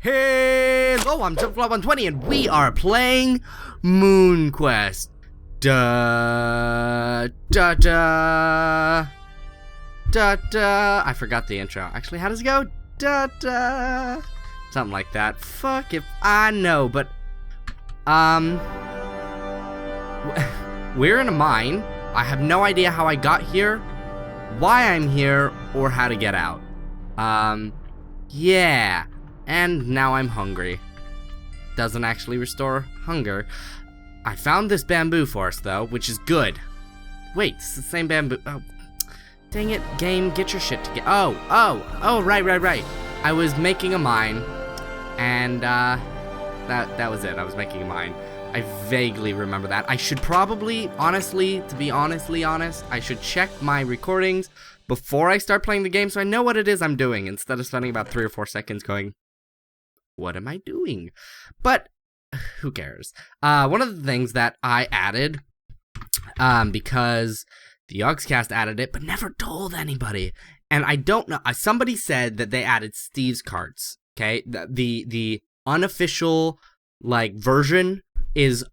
Hello, I'm Jumpsplat 120 and we are playing MoonQuest. Da da da da da. I forgot the intro. Actually, how does it go? Da da. Something like that. Fuck if I know, but we're in a mine. I have no idea how I got here, why I'm here, or how to get out. Yeah. And now I'm hungry. Doesn't actually restore hunger. I found this bamboo forest though, which is good. Wait, it's the same bamboo. Oh, dang it, game, get your shit together. Oh, right. I was making a mine, and that was it. I was making a mine. I vaguely remember that. I should probably, honestly, to be honestly honest, I should check my recordings before I start playing the game so I know what it is I'm doing instead of spending about 3 or 4 seconds going, what am I doing? But who cares? One of the things that I added, because the Yogscast added it, but never told anybody, and I don't know. Somebody said that they added Steve's carts. Okay, the unofficial version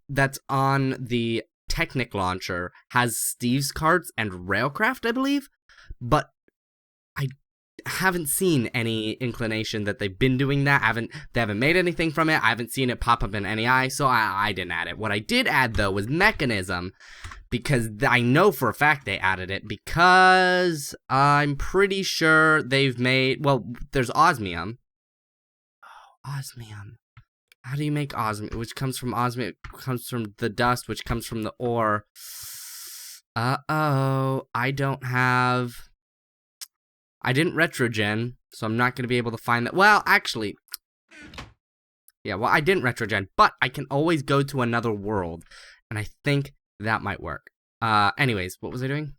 that's on the Technic launcher has Steve's carts and Railcraft, I believe, but I haven't seen any inclination that they've been doing that. They haven't made anything from it. I haven't seen it pop up in any eye, so I didn't add it. What I did add though was Mechanism, because I know for a fact they added it, because I'm pretty sure they've made, well, there's osmium. Oh, osmium. How do you make osmium? Which comes from osmium, it comes from the dust, which comes from the ore. Uh-oh, I didn't retrogen, so I'm not going to be able to find that. Well, actually, yeah, I didn't retrogen, but I can always go to another world, and I think that might work. Anyways, what was I doing?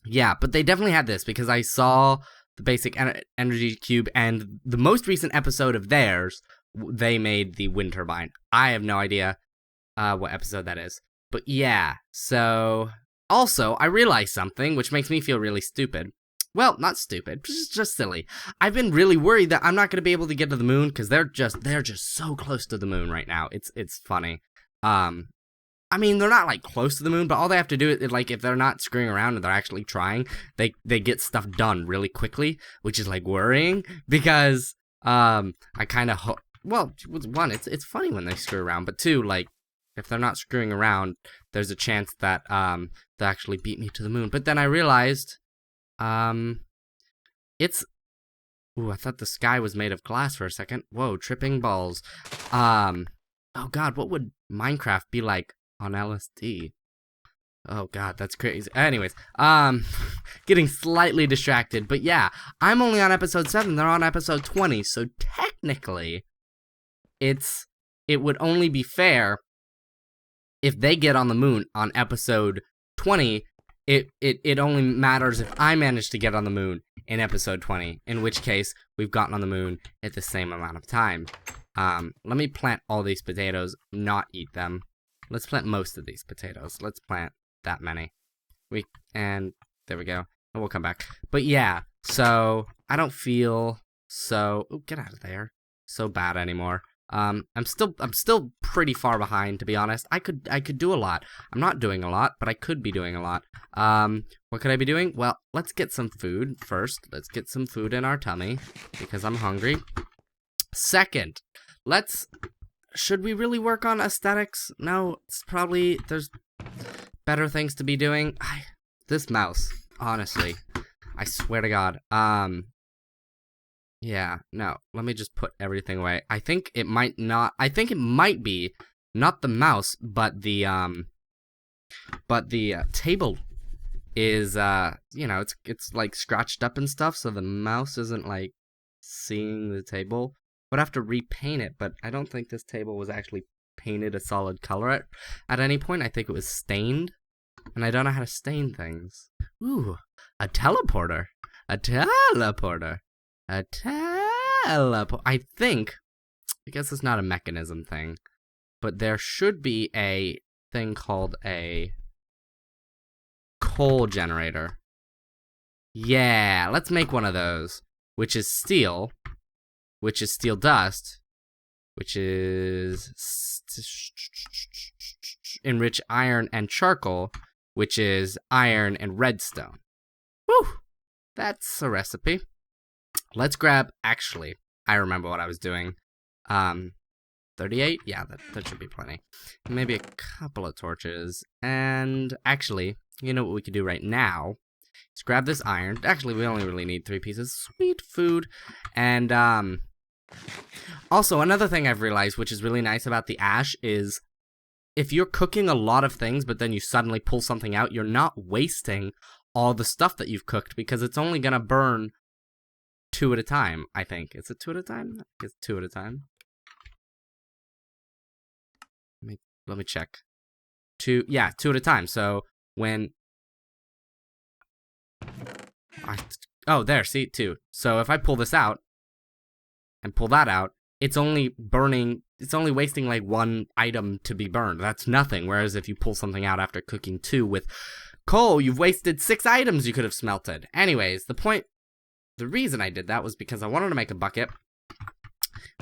Yeah, but they definitely had this, because I saw the basic energy cube, and the most recent episode of theirs, they made the wind turbine. I have no idea what episode that is. But yeah, so also, I realized something, which makes me feel really stupid. Well, not stupid, just silly. I've been really worried that I'm not going to be able to get to the moon, because they're just so close to the moon right now. It's funny. I mean, they're not close to the moon, but all they have to do is if they're not screwing around and they're actually trying, they get stuff done really quickly, which is worrying, because I kind of well, one, it's funny when they screw around, but two, if they're not screwing around, there's a chance that they'll actually beat me to the moon. But then I realized it's, ooh, I thought the sky was made of glass for a second. Whoa, tripping balls. Oh god, what would Minecraft be like on LSD? Oh god, that's crazy. Anyways, getting slightly distracted, but yeah, I'm only on episode 7, they're on episode 20, so technically, it would only be fair if they get on the moon on episode 20. It only matters if I manage to get on the moon in episode 20, in which case we've gotten on the moon at the same amount of time. Let me plant all these potatoes, not eat them. Let's plant most of these potatoes. Let's plant that many. And there we go. And we'll come back. But yeah, so I don't feel so, oh, get out of there, so bad anymore. I'm still pretty far behind, to be honest. I could do a lot. I'm not doing a lot, but I could be doing a lot. What could I be doing? Well, let's get some food first. Let's get some food in our tummy, because I'm hungry. Second, should we really work on aesthetics? No, it's probably, there's better things to be doing. This mouse, honestly, I swear to God. Yeah, no, let me just put everything away. I think it might be not the mouse, but the table is, it's scratched up and stuff, so the mouse isn't seeing the table. Would have to repaint it, but I don't think this table was actually painted a solid color at any point. I think it was stained, and I don't know how to stain things. Ooh, a teleporter. I think, I guess it's not a mechanism thing, but there should be a thing called a coal generator. Yeah, let's make one of those, which is steel dust, which is enrich iron and charcoal, which is iron and redstone. Woo! That's a recipe. Let's grab, actually, I remember what I was doing. 38? Yeah, that should be plenty. Maybe a couple of torches. And actually, you know what we could do right now? Let's grab this iron. Actually, we only really need 3 pieces. Sweet food. And also, another thing I've realized, which is really nice about the ash, is if you're cooking a lot of things, but then you suddenly pull something out, you're not wasting all the stuff that you've cooked, because it's only going to burn 2 at a time, I think. Is it 2 at a time? It's 2 at a time. Let me check. 2 at a time. So when oh, there, see, 2. So if I pull this out and pull that out, it's only wasting like 1 item to be burned. That's nothing. Whereas if you pull something out after cooking 2 with coal, you've wasted 6 items you could have smelted. Anyways, the reason I did that was because I wanted to make a bucket.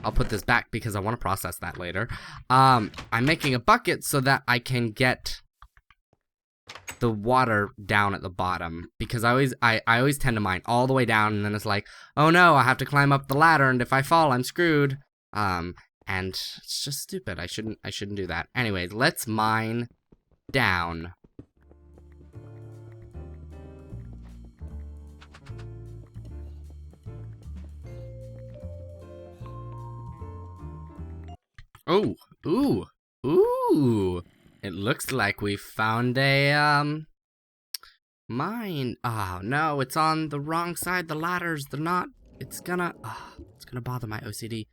I'll put this back because I want to process that later. I'm making a bucket so that I can get the water down at the bottom, because I always tend to mine all the way down, and then it's like, oh no, I have to climb up the ladder, and if I fall, I'm screwed. And it's just stupid. I shouldn't do that. Anyways, let's mine down. Oh, ooh. It looks like we found a, mine. Oh, no, it's on the wrong side. The ladders, they're not, it's gonna bother my OCD.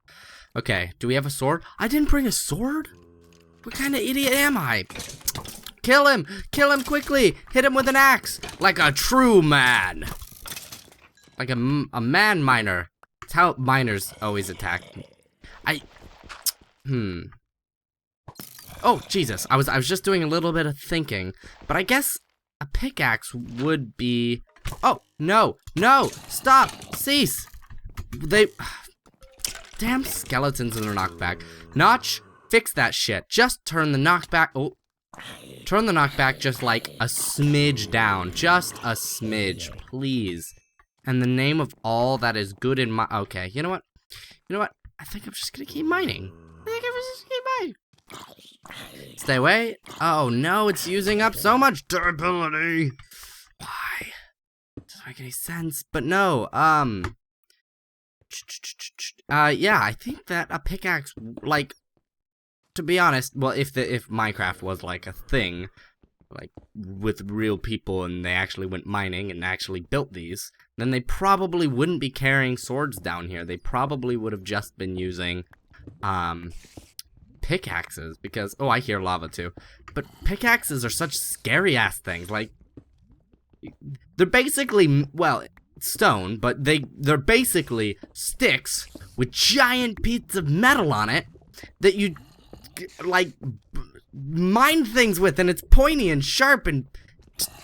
Okay, do we have a sword? I didn't bring a sword? What kind of idiot am I? Kill him quickly. Hit him with an axe, like a true man. Like a man miner. It's how miners always attack. Oh, Jesus. I was just doing a little bit of thinking, but I guess a pickaxe would be... Oh, no, stop, cease. Damn skeletons in their knockback. Notch, fix that shit. Just turn the knockback... Oh. Turn the knockback just like a smidge down. Just a smidge, please. And the name of all that is good in my... Okay, you know what? I think I'm just gonna keep mining. Stay away. Oh no, it's using up so much durability. Why? Doesn't make any sense. But no, yeah, I think that a pickaxe, like, to be honest, well, if Minecraft was like a thing, like with real people and they actually went mining and actually built these, then they probably wouldn't be carrying swords down here. They probably would have just been using, pickaxes, because, oh, I hear lava too, but pickaxes are such scary ass things. Like, they're basically, well, stone, but they're basically sticks with giant pieces of metal on it that you like mine things with, and it's pointy and sharp and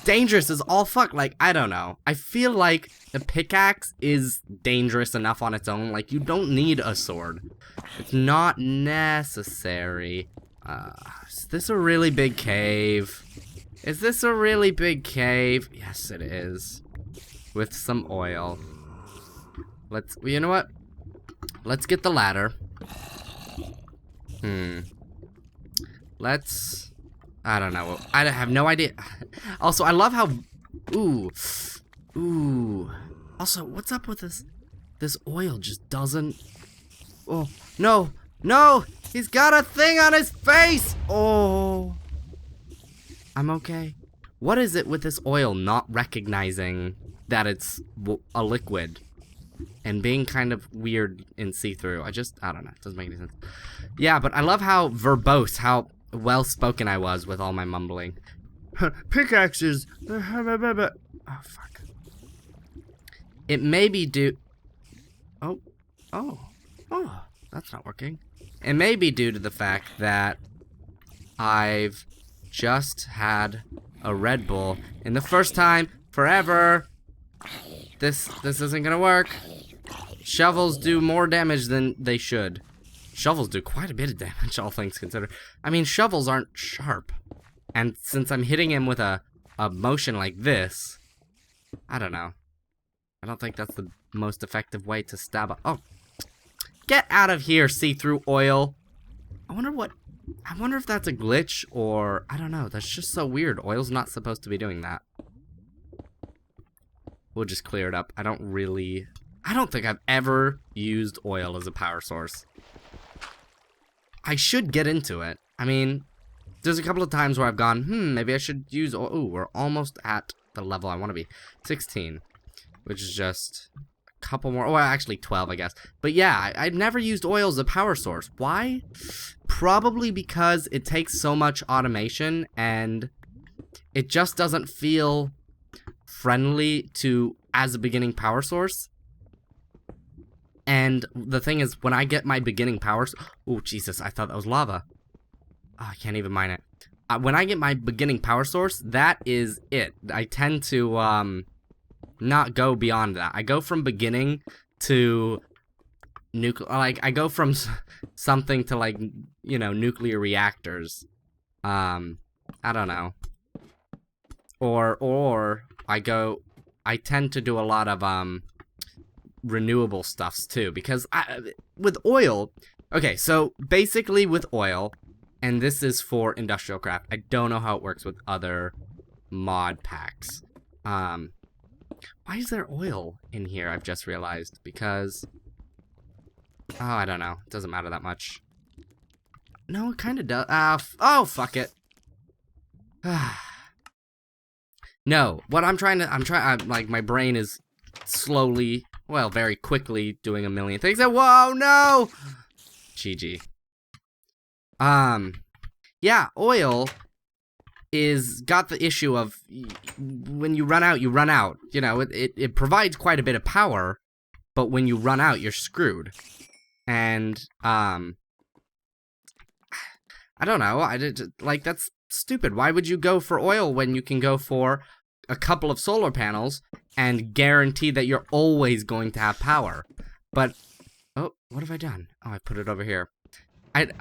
dangerous as all fuck. Like, I don't know, I feel like the pickaxe is dangerous enough on its own. Like, you don't need a sword. It's not necessary. Is this a really big cave? Is this a really big cave? Yes, it is. With some oil. You know what? Let's get the ladder. I don't know. I have no idea. Also, I love how... Ooh. Also, what's up with this oil just doesn't... Oh, no! He's got a thing on his face! Oh. I'm okay. What is it with this oil not recognizing that it's a liquid and being kind of weird and see-through? I don't know. It doesn't make any sense. Yeah, but I love how verbose, how well-spoken I was with all my mumbling. Pickaxes! Oh, fuck. It may be due... Oh, that's not working. It may be due to the fact that I've just had a Red Bull, and the first time forever. This isn't gonna work. Shovels do more damage than they should. Shovels do quite a bit of damage, all things considered. I mean, shovels aren't sharp. And since I'm hitting him with a motion like this, I don't know. I don't think that's the most effective way to stab a— oh, get out of here, see-through oil. I wonder if that's a glitch or, I don't know. That's just so weird. Oil's not supposed to be doing that. We'll just clear it up. I don't think I've ever used oil as a power source. I should get into it. I mean, there's a couple of times where I've gone, maybe I should use oil. Ooh, we're almost at the level I want to be. 16, which is just a couple more. Well, actually 12, I guess. But yeah, I've never used oil as a power source. Why? Probably because it takes so much automation and it just doesn't feel friendly to as a beginning power source. And the thing is, when I get my beginning power— oh, Jesus, I thought that was lava. Oh, I can't even mine it. When I get my beginning power source, that is it. I tend to not go beyond that. I go from beginning to nuclear— like, I go from something to, like, you know, nuclear reactors. I don't know. Or I tend to do a lot of renewable stuffs too, because with oil— okay, so basically with oil, and this is for industrial craft, I don't know how it works with other mod packs. Why is there oil in here? I've just realized, because oh, I don't know, it doesn't matter that much. No, it kind of does. Oh, fuck it. No, what I'm like, my brain is slowly, well, very quickly doing a million things. Whoa, no! GG. Yeah, oil is got the issue of when you run out, you run out. You know, it provides quite a bit of power, but when you run out, you're screwed. And, I don't know, like, that's stupid. Why would you go for oil when you can go for a couple of solar panels and guarantee that you're always going to have power? But, oh, what have I done? Oh, I put it over here.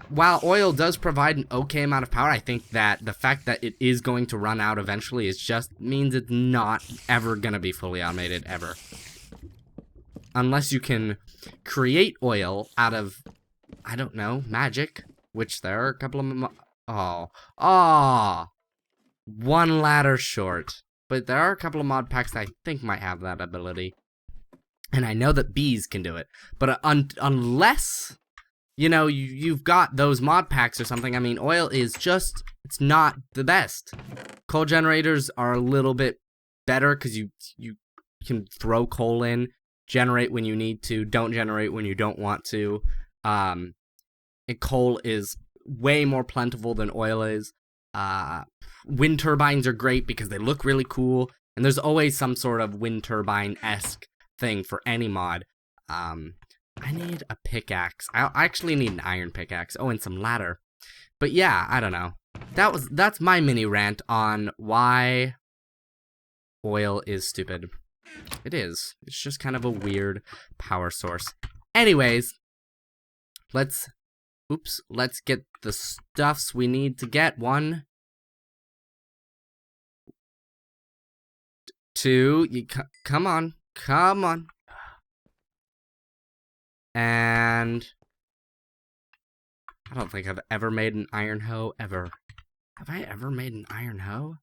While oil does provide an okay amount of power, I think that the fact that it is going to run out eventually is just means it's not ever going to be fully automated, ever. Unless you can create oil out of, I don't know, magic, which there are a couple of... one ladder short. But there are a couple of mod packs that I think might have that ability. And I know that bees can do it. But unless, you know, you've got those mod packs or something, I mean, oil is just, it's not the best. Coal generators are a little bit better because you can throw coal in, generate when you need to, don't generate when you don't want to. And coal is way more plentiful than oil is. Wind turbines are great because they look really cool, and there's always some sort of wind turbine-esque thing for any mod. I need a pickaxe. I actually need an iron pickaxe. Oh, and some ladder. But yeah, I don't know. That's my mini rant on why oil is stupid. It is. It's just kind of a weird power source. Anyways, let's get the stuffs we need to get. 1, 2, come on. And I don't think I've ever made an iron hoe, ever. Have I ever made an iron hoe?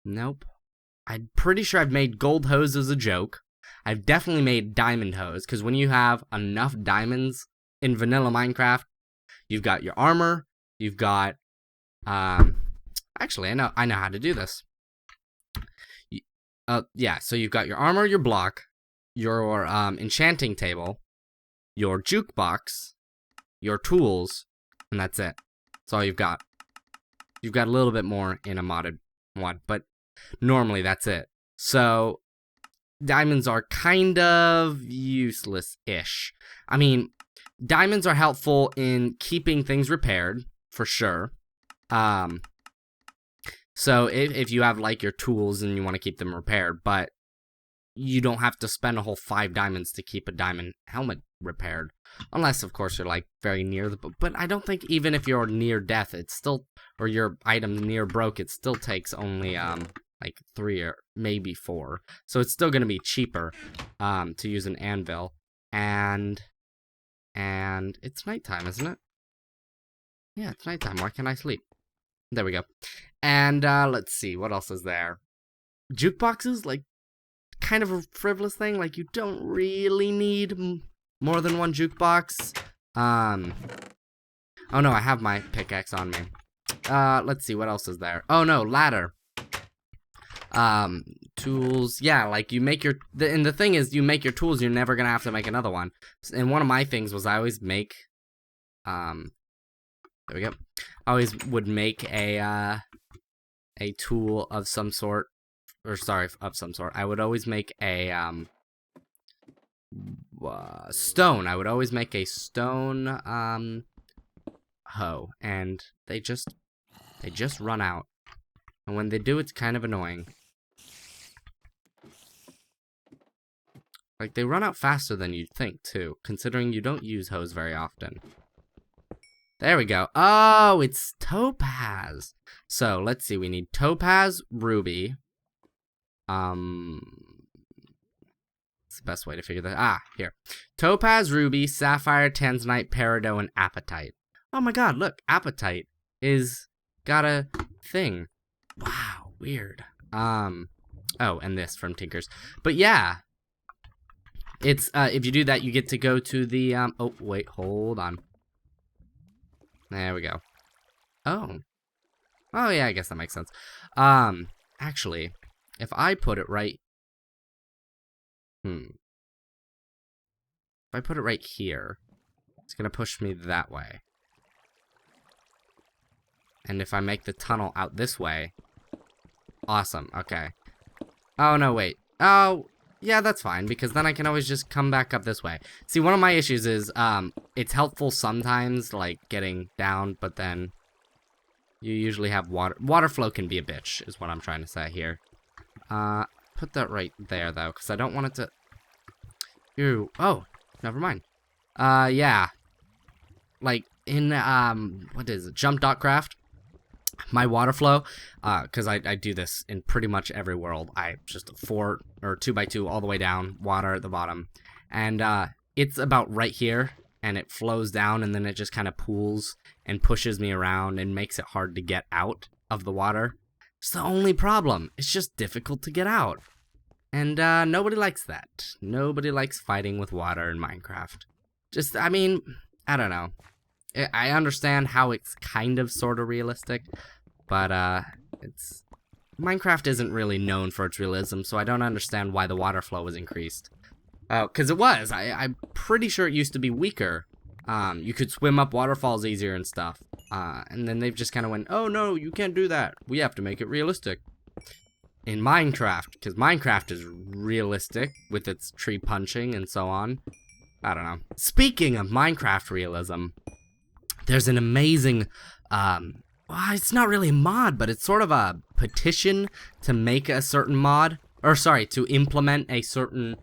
Nope. I'm pretty sure I've made gold hoes as a joke. I've definitely made diamond hoes, because when you have enough diamonds in vanilla Minecraft, you've got your armor, you've got, actually, I know how to do this. Yeah, so you've got your armor, your block, your, enchanting table, your jukebox, your tools, and that's it. That's all you've got. You've got a little bit more in a modded mod, but normally that's it. So, diamonds are kind of useless-ish. I mean, diamonds are helpful in keeping things repaired, for sure. So if you have, like, your tools and you want to keep them repaired, but you don't have to spend a whole 5 diamonds to keep a diamond helmet repaired. Unless, of course, you're, like, very near the... But I don't think even if you're near death, it's still... Or your item's near broke, it still takes only, like, 3 or maybe 4. So it's still going to be cheaper, to use an anvil. And it's nighttime, isn't it? Yeah, it's nighttime. Why can't I sleep? There we go. And, let's see. What else is there? Jukeboxes? Like, kind of a frivolous thing. Like, you don't really need more than one jukebox. Oh, no, I have my pickaxe on me. Let's see. What else is there? Oh, no, ladder. Tools. Yeah, like, you make your... And the thing is, you make your tools, you're never gonna have to make another one. And one of my things was I always make... There we go. I always would make a tool of some sort, or sorry, of some sort. I would always make a stone. I would always make a stone hoe, and they just run out. And when they do, it's kind of annoying. Like, they run out faster than you'd think, too, considering you don't use hoes very often. There we go. Oh, it's topaz. So, let's see. We need topaz, ruby. It's the best way to figure that. Ah, here. Topaz, ruby, sapphire, tanzanite, peridot, and apatite. Oh my god, look. Apatite is got a thing. Wow, weird. Oh, and this from Tinkers. But yeah. It's, if you do that, you get to go to the, oh, wait, hold on. There we go. Oh. Oh, yeah, I guess that makes sense. Actually, if I put it right... If I put it right here, it's gonna push me that way. And if I make the tunnel out this way... Awesome, okay. Oh, no, wait. Oh... Yeah, that's fine, because then I can always just come back up this way. See, one of my issues is, it's helpful sometimes, like, getting down, but then you usually have water. Water flow can be a bitch, is what I'm trying to say here. Put that right there, though, because I don't want it to... Ew. Oh, never mind. Yeah. Like, in, what is it? Jumpcraft. My water flow, because I do this in pretty much every world. I just 4 or 2x2 all the way down, water at the bottom. And it's about right here, and it flows down, and then it just kind of pools and pushes me around and makes it hard to get out of the water. It's the only problem. It's just difficult to get out. And nobody likes that. Nobody likes fighting with water in Minecraft. Just, I mean, I don't know. I understand how it's kind of sort of realistic, but it's Minecraft isn't really known for its realism, so I don't understand why the water flow was increased. Oh, because it was. I'm pretty sure it used to be weaker. You could swim up waterfalls easier and stuff. And then they've just kind of went, oh no, you can't do that. We have to make it realistic. In Minecraft, because Minecraft is realistic with its tree punching and so on. I don't know. Speaking of Minecraft realism, there's an amazing, it's not really a mod, but it's sort of a petition to make a certain mod, or sorry, to implement a certain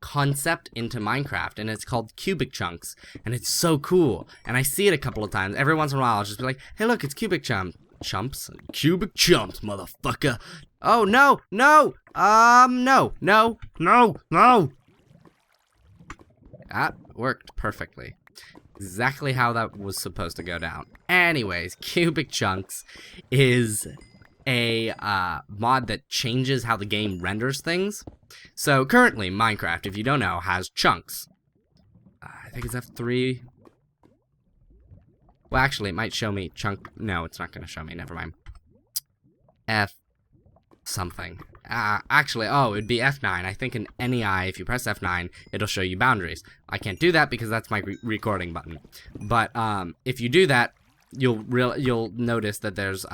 concept into Minecraft, and it's called cubic chunks, and it's so cool, and I see it a couple of times. Every once in a while, I'll just be like, hey look, it's cubic chumps, cubic chumps, motherfucker. Oh, no, no, no. That worked perfectly. Exactly how that was supposed to go down. Anyways, cubic chunks is a mod that changes how the game renders things. So currently, Minecraft, if you don't know, has chunks. I think it's F3. Well, actually, it might show me chunk. No, it's not going to show me. Never mind. F something. Actually, oh, it'd be F9. I think in NEI, if you press F9, it'll show you boundaries. I can't do that because that's my recording button. But if you do that, you'll notice that there's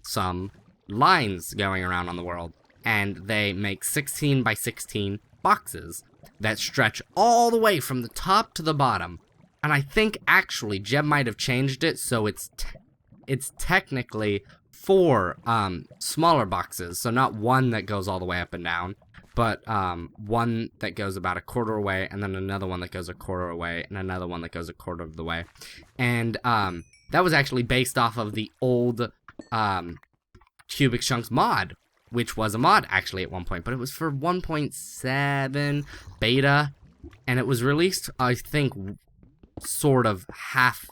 some lines going around on the world, and they make 16 by 16 boxes that stretch all the way from the top to the bottom. And I think actually Jeb might have changed it so it's technically 4 smaller boxes, so not one that goes all the way up and down, but one that goes about a quarter away, and then another one that goes a quarter away, and another one that goes a quarter of the way. And that was actually based off of the old Cubic Chunks mod, which was a mod actually at one point, but it was for 1.7 beta, and it was released, I think, sort of half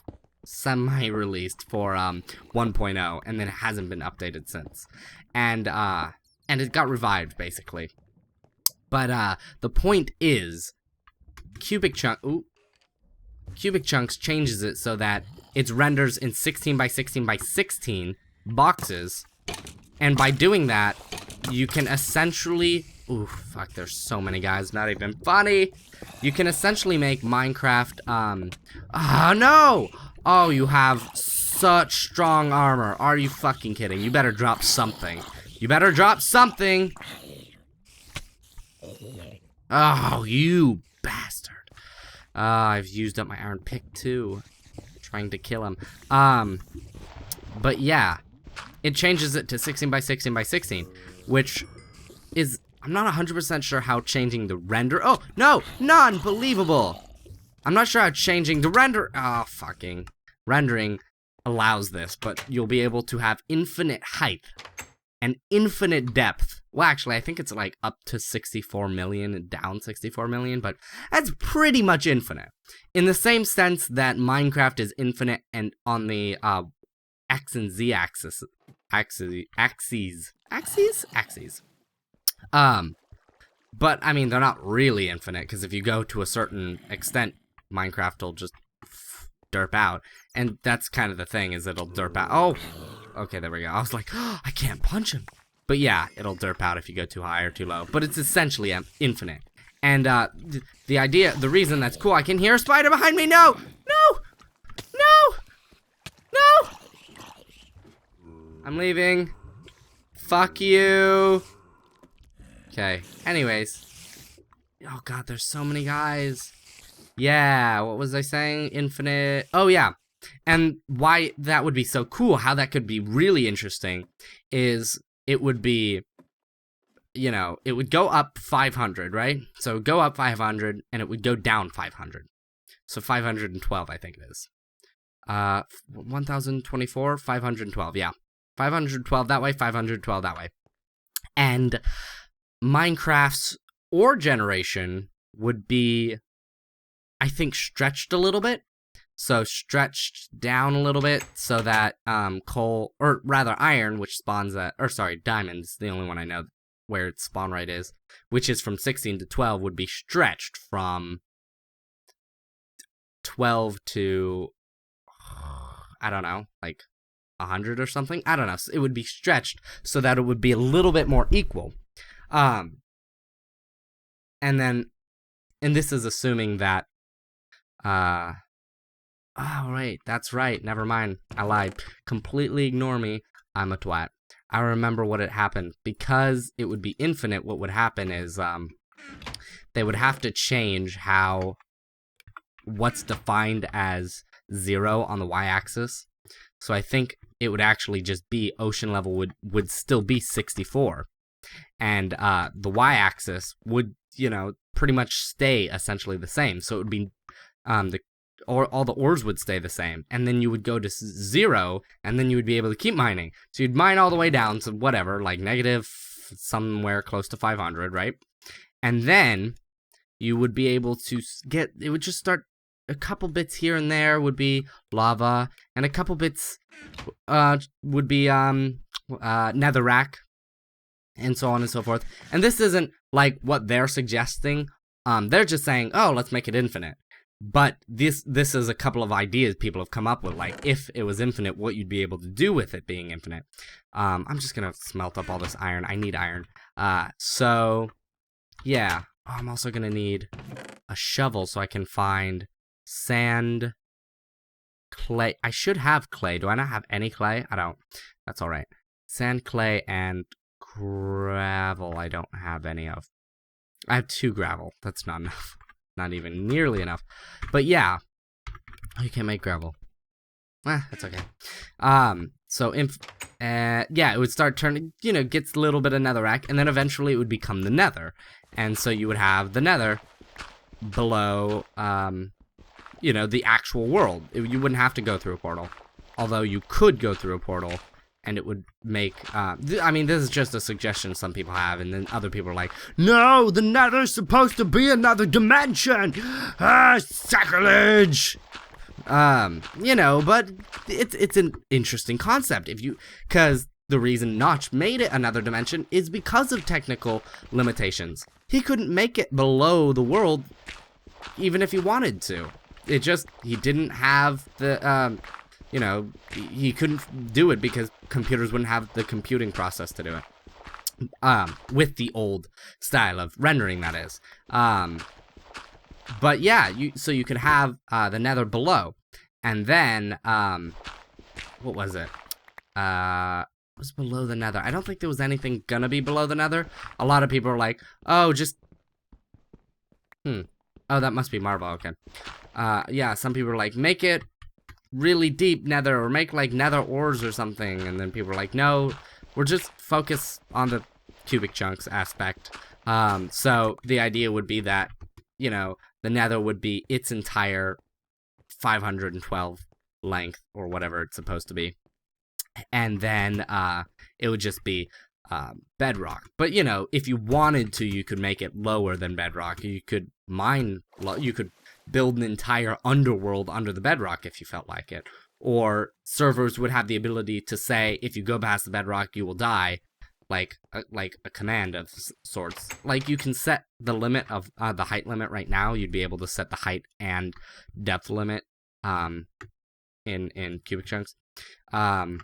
semi-released for 1.0, and then it hasn't been updated since. And it got revived basically. But the point is, Cubic Chunks changes it so that it renders in 16 by 16 by 16 boxes, and by doing that, you can essentially, ooh, fuck, there's so many guys, not even funny. You can essentially make Minecraft, no! Oh, you have such strong armor. Are you fucking kidding? You better drop something. You better drop something! Oh, you bastard. I've used up my iron pick too. Trying to kill him. But yeah. It changes it to 16 by 16 by 16, which is, I'm not 100% sure how changing the render, oh, no, non-believable. I'm not sure how changing the rendering allows this, but you'll be able to have infinite height and infinite depth. Well, actually, I think it's like up to 64 million and down 64 million, but that's pretty much infinite. In the same sense that Minecraft is infinite and on the X and Z axes. But I mean, they're not really infinite, because if you go to a certain extent, Minecraft will just derp out, and that's kind of the thing, is it'll derp out. Oh, okay, there we go. I was like, oh, I can't punch him. But yeah, it'll derp out if you go too high or too low. But it's essentially infinite. And the reason that's cool, I can hear a spider behind me. No, no, no, no. I'm leaving. Fuck you. Okay, anyways. Oh god, there's so many guys. Yeah, what was I saying? Infinite. Oh yeah. And why that would be so cool, how that could be really interesting, is it would be, you know, it would go up 500, right? So it would go up 500, and it would go down 500. So 512, I think it is. 1024, 512, yeah. 512 that way, 512 that way. And Minecraft's ore generation would be, I think, stretched a little bit. So stretched down a little bit so that coal, or rather iron, which spawns at, or sorry, diamonds, the only one I know where its spawn rate is, which is from 16 to 12, would be stretched from 12 to, I don't know, like 100 or something. I don't know. So it would be stretched so that it would be a little bit more equal. And this is assuming that, oh, right, that's right, never mind, I lied. Completely ignore me, I'm a twat. I remember what had happened. Because it would be infinite, what would happen is, they would have to change what's defined as 0 on the y-axis. So I think it would actually just be ocean level would still be 64. And the y-axis would, you know, pretty much stay essentially the same. So it would be all the ores would stay the same. And then you would go to 0, and then you would be able to keep mining. So you'd mine all the way down to whatever, like negative somewhere close to 500, right? And then you would be able to get, it would just start, a couple bits here and there would be lava, and a couple bits would be netherrack, and so on and so forth. And this isn't like what they're suggesting. They're just saying, oh, let's make it infinite. But this is a couple of ideas people have come up with, like if it was infinite, what you'd be able to do with it being infinite. I'm just gonna smelt up all this iron. I need iron. So yeah. Oh, I'm also gonna need a shovel so I can find sand, clay. I should have clay. Do I not have any clay? I don't. That's all right. Sand, clay, and gravel. I don't have any of. I have 2 gravel. That's not enough. Not even nearly enough. But yeah. Oh, you can't make gravel. That's okay. So yeah, it would start turning, gets a little bit of netherrack, and then eventually it would become the Nether. And so you would have the Nether below, the actual world. You wouldn't have to go through a portal. Although you could go through a portal, and it would make, I mean, this is just a suggestion some people have, and then other people are like, no, the Nether's supposed to be another dimension! Sacrilege! But it's an interesting concept, because the reason Notch made it another dimension is because of technical limitations. He couldn't make it below the world, even if he wanted to. He didn't have the, he couldn't do it because computers wouldn't have the computing process to do it. With the old style of rendering, that is. But yeah, so you could have the Nether below, and then what was it? What was below the Nether? I don't think there was anything gonna be below the Nether. A lot of people are like, oh, just oh, that must be marble. Okay. Yeah, some people are like, make it really deep Nether, or make like Nether ores or something, and then people are like, no, we're just focus on the cubic chunks aspect. So the idea would be that, the Nether would be its entire 512 length, or whatever it's supposed to be, and then it would just be bedrock. But if you wanted to, you could make it lower than bedrock. You could you could build an entire underworld under the bedrock if you felt like it. Or servers would have the ability to say, if you go past the bedrock, you will die, like a command of sorts. Like, you can set the limit of the height limit right now. You'd be able to set the height and depth limit in cubic chunks. And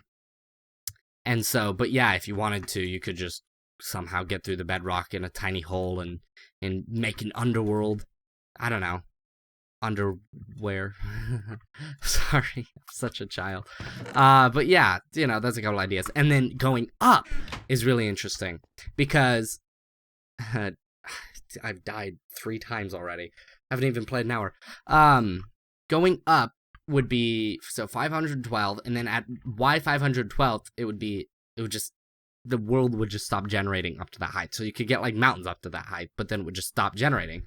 so, but yeah, if you wanted to, you could just somehow get through the bedrock in a tiny hole and make an underworld. I don't know. Underwear. Sorry, I'm such a child. But yeah, that's a couple ideas. And then going up is really interesting because I've died 3 times already. I haven't even played an hour. Going up would be, so 512, and then at Y512, the world would just stop generating up to that height. So you could get like mountains up to that height, but then it would just stop generating.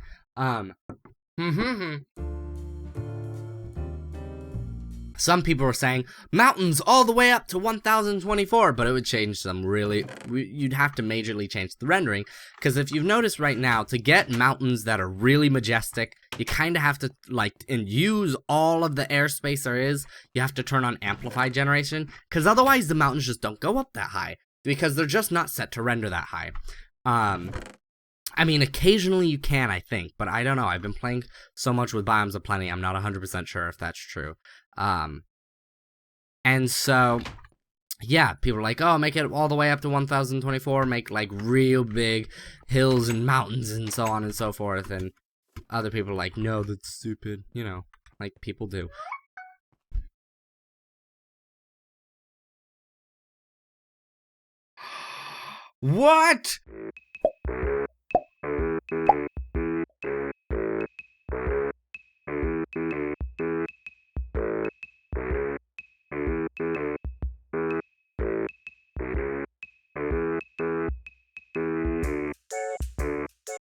Some people are saying mountains all the way up to 1024, but it would change some really. You'd have to majorly change the rendering, because if you've noticed right now, to get mountains that are really majestic, you kind of have to and use all of the airspace there is. You have to turn on amplify generation, because otherwise the mountains just don't go up that high, because they're just not set to render that high. I mean, occasionally you can, I think, but I don't know. I've been playing so much with Biomes O Plenty, I'm not 100% sure if that's true. And so, yeah, people are like, oh, make it all the way up to 1024, make, like, real big hills and mountains and so on and so forth, and other people are like, no, that's stupid, like people do. What?